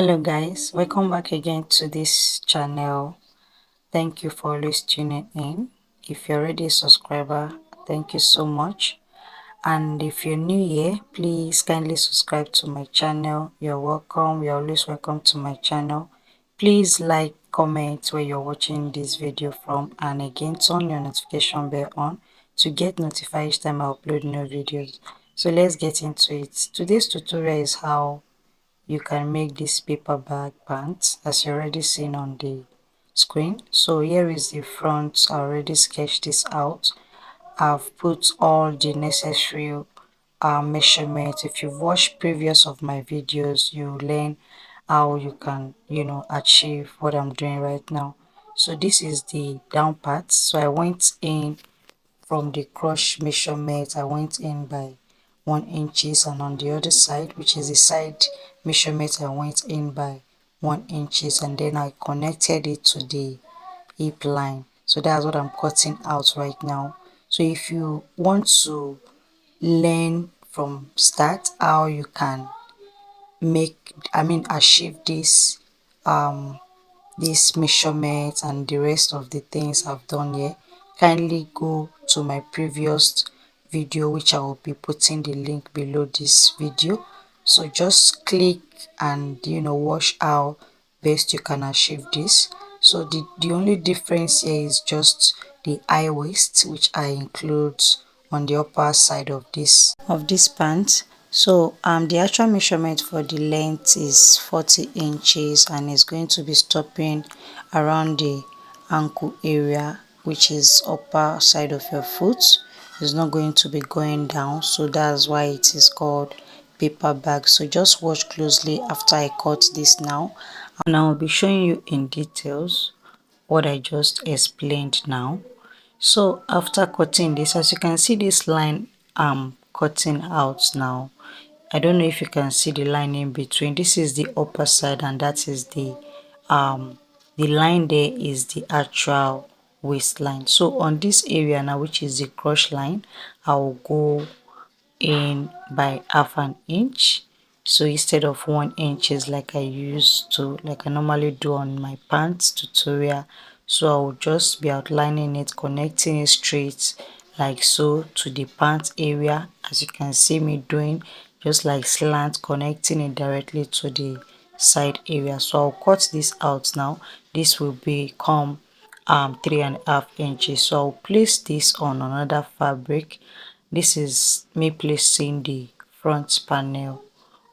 Hello guys, welcome back again to this channel. Thank you for always tuning in. If you're already a subscriber, thank you so much. And if you're new here, please kindly subscribe to my channel. You're welcome. You're always welcome to my channel. Please like, comment where you're watching this video from, and again turn your notification bell on to get notified each time I upload new videos. So let's get into it. Today's tutorial is how you can make this paper bag pants, as you already seen on the screen. So here is the front. I already sketched this out. I've put all the necessary measurements. If you've watched previous of my videos, you learn how you can achieve what I'm doing right now. So this is the down part. So I went in from the crush measurement. I went in by 1 inches, and on the other side, which is the side measurement, I went in by 1 inches, and then I connected it to the hip line. So that's what I'm cutting out right now. So if you want to learn from start how you can achieve this measurement and the rest of the things I've done here, kindly go to my previous video, which I will be putting the link below this video. So just click and watch how best you can achieve this. So the only difference here is just the high waist, which I include on the upper side of this pant. So the actual measurement for the length is 40 inches, and it's going to be stopping around the ankle area, which is upper side of your foot. It's not going to be going down, so that's why it is called paper bag. So just watch closely after I cut this now, and I'll be showing you in details what I just explained now. So after cutting this, as you can see, this line I'm cutting out now, I don't know if you can see the line in between. This is the upper side, and that is the line there is the actual waistline. So on this area now, which is the crush line, I will go in by half an inch. So instead of 1 inches like I normally do on my pants tutorial, so I will just be outlining it, connecting it straight like so to the pants area, as you can see me doing, just like slant, connecting it directly to the side area. So I'll cut this out now. This will become 3.5 inches. So I'll place this on another fabric. This is me placing the front panel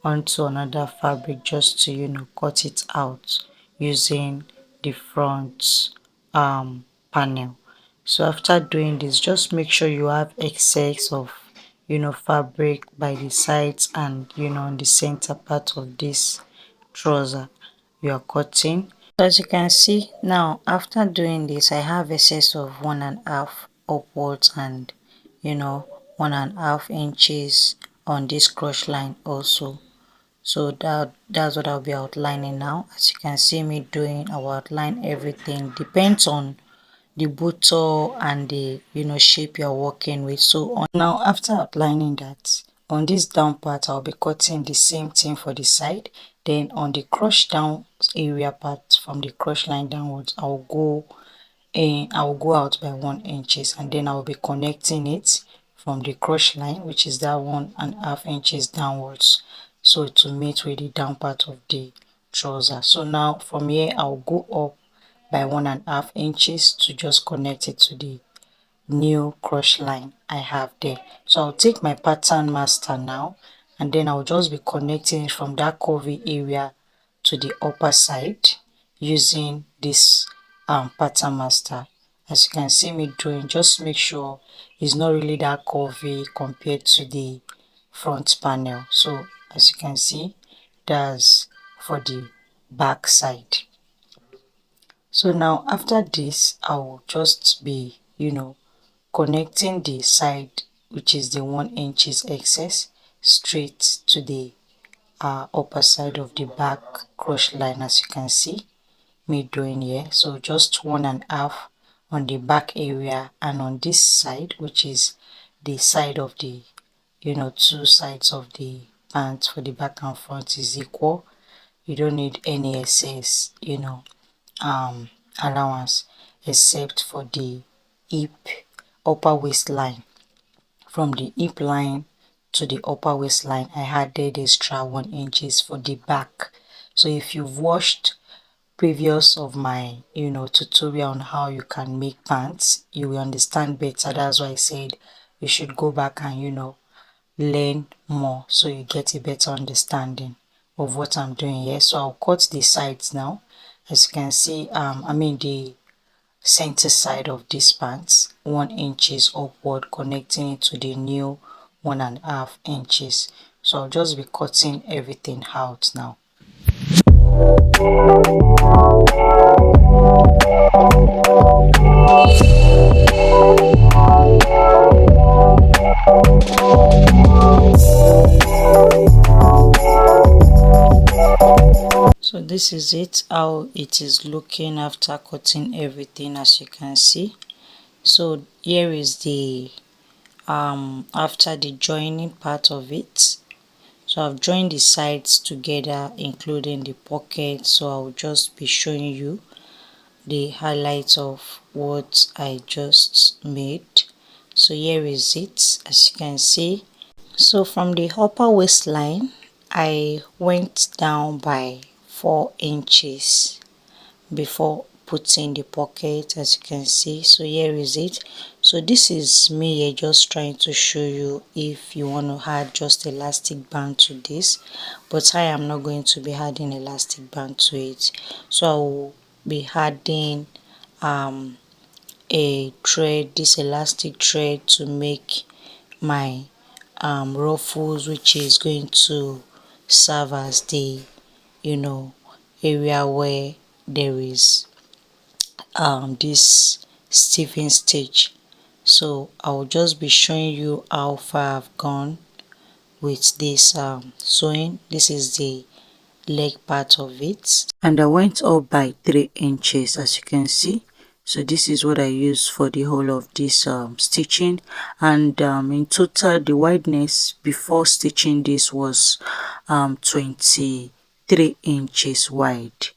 onto another fabric just to cut it out using the front panel. So after doing this, just make sure you have excess of fabric by the sides and on the center part of this trouser you are cutting. As you can see now, after doing this, I have excess of 1.5 upwards and 1.5 inches on this crush line also. So that's what I'll be outlining now. As you can see me doing, I will outline everything. Depends on the button and the shape you're working with. So now after outlining that, on this down part I'll be cutting the same thing for the side. Then on the crush down area part, from the crush line downwards, I'll go out by 1 inches, and then I'll be connecting it from the crush line, which is that 1.5 inches downwards, so to meet with the down part of the trouser. So now from here I'll go up by 1.5 inches to just connect it to the new crush line I have there. So I'll take my pattern master now, and then I'll just be connecting it from that curvy area to the upper side using this pattern master. As you can see me doing, just make sure it's not really that curvy compared to the front panel. So as you can see, that's for the back side. So now after this, I will just be connecting the side, which is the 1 inches excess, straight to the upper side of the back crush line, as you can see me doing here. So just 1.5 on the back area, and on this side, which is the side of the two sides of the pants for the back and front, is equal. you don't need any excess, allowance, except for the hip upper waistline. From the hip line to the upper waistline, I added extra 1 inches for the back. So if you've watched previous of my tutorial on how you can make pants, you will understand better. That's why I said you should go back and learn more, so you get a better understanding of what I'm doing here. So I'll cut the sides now. As you can see, the center side of this pants, 1 inches upward, connecting it to the new 1.5 inches. So I'll just be cutting everything out now. So this is it, how it is looking after cutting everything, as you can see. So here is the after the joining part of it. So I've joined the sides together, including the pocket. So I'll just be showing you the highlights of what I just made. So here is it, as you can see. So from the upper waistline, I went down by 4 inches before putting the pocket, as you can see. So here is it. So this is me here just trying to show you if you want to add just elastic band to this, but I am not going to be adding elastic band to it. So I will be adding a thread, this elastic thread, to make my ruffles, which is going to serve as the area where there is this stiffing stitch. So I'll just be showing you how far I've gone with this sewing. This is the leg part of it, and I went up by 3 inches, as you can see. So this is what I use for the whole of this stitching, and in total the wideness before stitching this was 23 inches wide.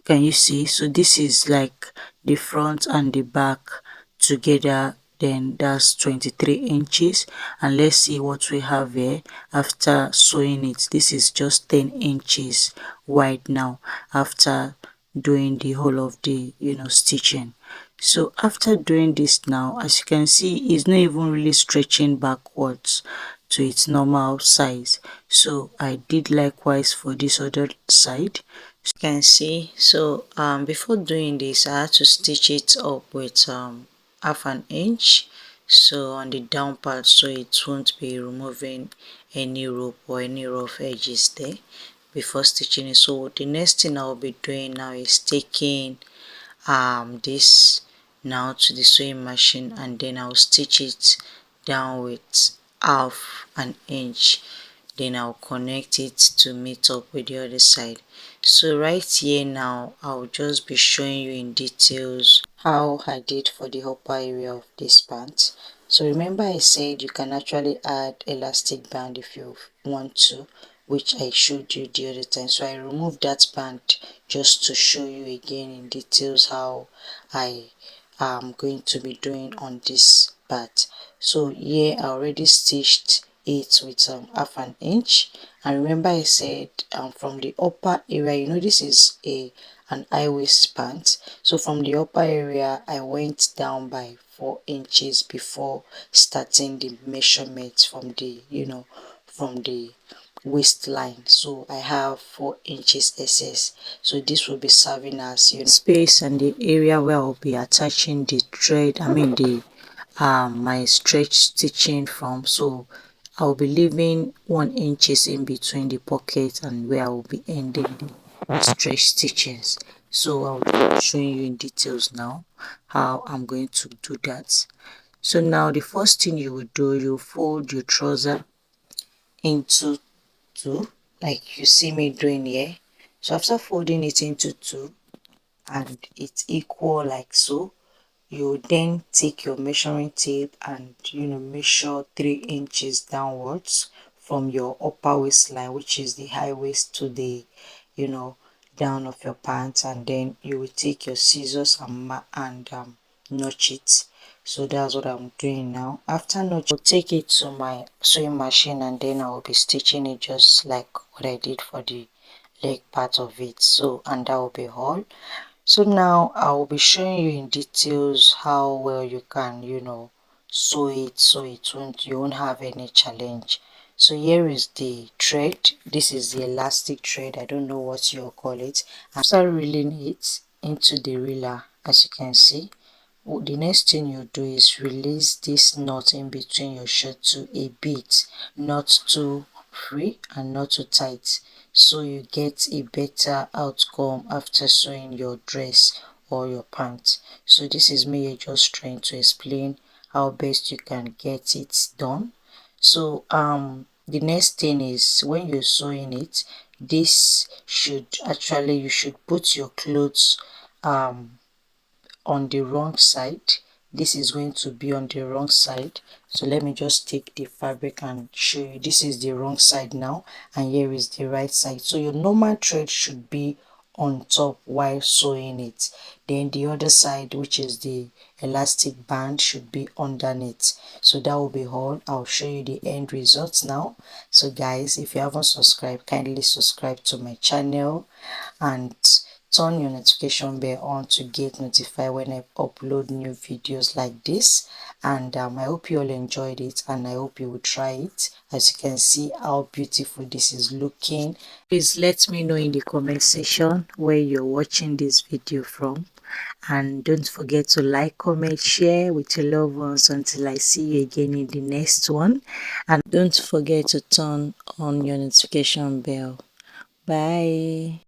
Can you see? So this is like the front and the back together, then that's 23 inches. And let's see what we have here after sewing it. This is just 10 inches wide now after doing the whole of the stitching. So after doing this now, as you can see, it's not even really stretching backwards to its normal size. So I did likewise for this other side. You can see. So before doing this, I had to stitch it up with half an inch, so on the down part, so it won't be removing any rope or any rough edges there before stitching it. So the next thing I'll be doing now is taking this now to the sewing machine, and then I'll stitch it down with half an inch. Then I'll connect it to meet up with the other side. So right here now, I'll just be showing you in details how I did for the upper area of this pant. So remember I said you can actually add elastic band if you want to, which I showed you the other time. So I removed that band just to show you again in details how I am going to be doing on this part. So here I already stitched it with half an inch, and remember I said from the upper area, this is an high waist pant, so from the upper area I went down by 4 inches before starting the measurement from the from the waistline. So I have 4 inches excess, so this will be serving as space and the area where I'll be attaching the thread, the my stretch stitching from. So I'll be leaving 1 inches in between the pocket and where I will be ending the stretch stitches. So I'll be showing you in details now how I'm going to do that. So now the first thing you will do, you fold your trouser into two, like you see me doing here. So after folding it into two and it's equal like so, you then take your measuring tape and measure 3 inches downwards from your upper waistline, which is the high waist, to the down of your pants, and then you will take your scissors and notch it. So that's what I'm doing now. After notch, I'll take it to my sewing machine, and then I will be stitching it just like what I did for the leg part of it. So, and that will be all. So now I will be showing you in details how well you can sew it, so you won't have any challenge. So here is the thread. This is the elastic thread, I don't know what you call it. After reeling it into the reeler, as you can see, the next thing you do is release this knot in between your shirt to a bit, not too free and not too tight, so you get a better outcome after sewing your dress or your pants. So this is me just trying to explain how best you can get it done. So the next thing is, when you're sewing it, this should actually, you should put your clothes on the wrong side. This is going to be on the wrong side. So let me just take the fabric and show you. This is the wrong side now, and here is the right side. So your normal thread should be on top while sewing it, then the other side, which is the elastic band, should be underneath. So that will be all. I'll show you the end results now. So guys, if you haven't subscribed, kindly subscribe to my channel and turn your notification bell on to get notified when I upload new videos like this. And I hope you all enjoyed it, and I hope you will try it. As you can see how beautiful this is looking. Please let me know in the comment section where you're watching this video from, and don't forget to like, comment, share with your loved ones until I see you again in the next one. And don't forget to turn on your notification bell. Bye.